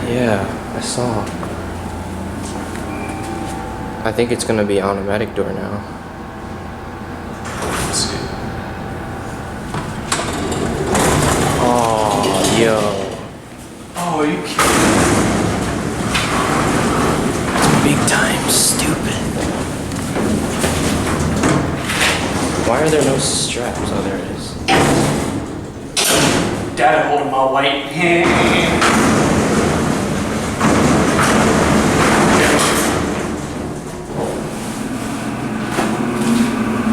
Yeah, I saw. I think it's gonna be automatic door now. Let's see. Oh, yo. Oh, are you kidding? Big time stupid. Why are there no straps? Oh, there it is. Dad holding my white hand.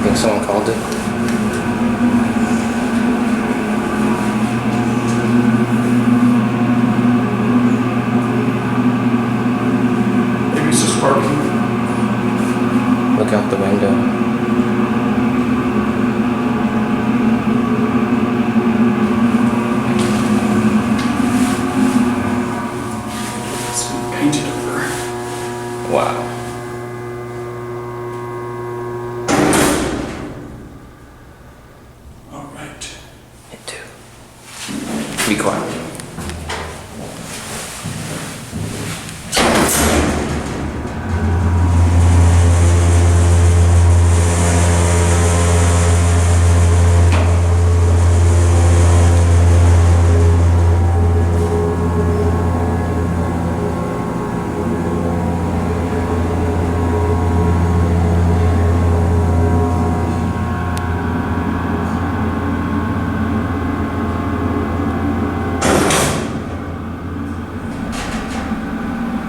Think someone called it? Maybe it's just parking. Look out the window. It's been painted over. Wow. All right. Hit two. Be quiet.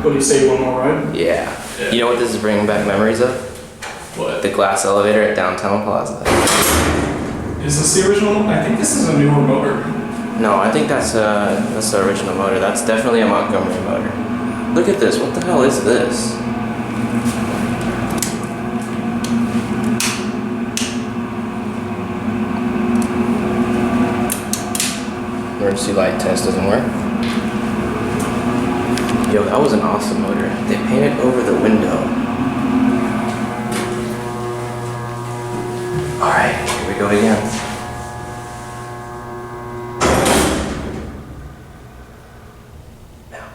What do you say, one more ride? Yeah. You know what this is bringing back memories of? What? The glass elevator at downtown Plaza. Is this the original? I think this is a newer motor. No, I think that's the original motor. That's definitely a Montgomery motor. Look at this. What the hell is this? Emergency light test doesn't work. Yo, that was an awesome motor. They painted over the window. Alright, here we go again. Now.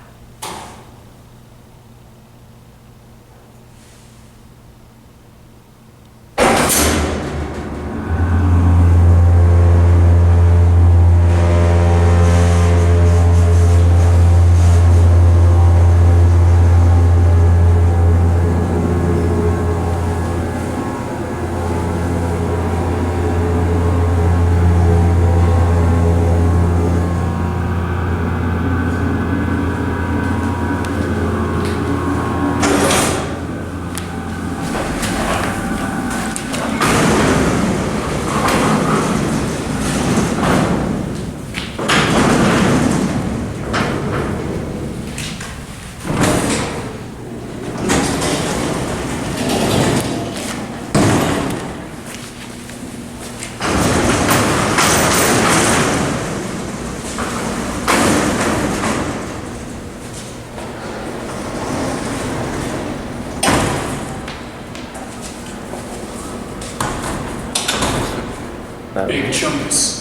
Big chunks.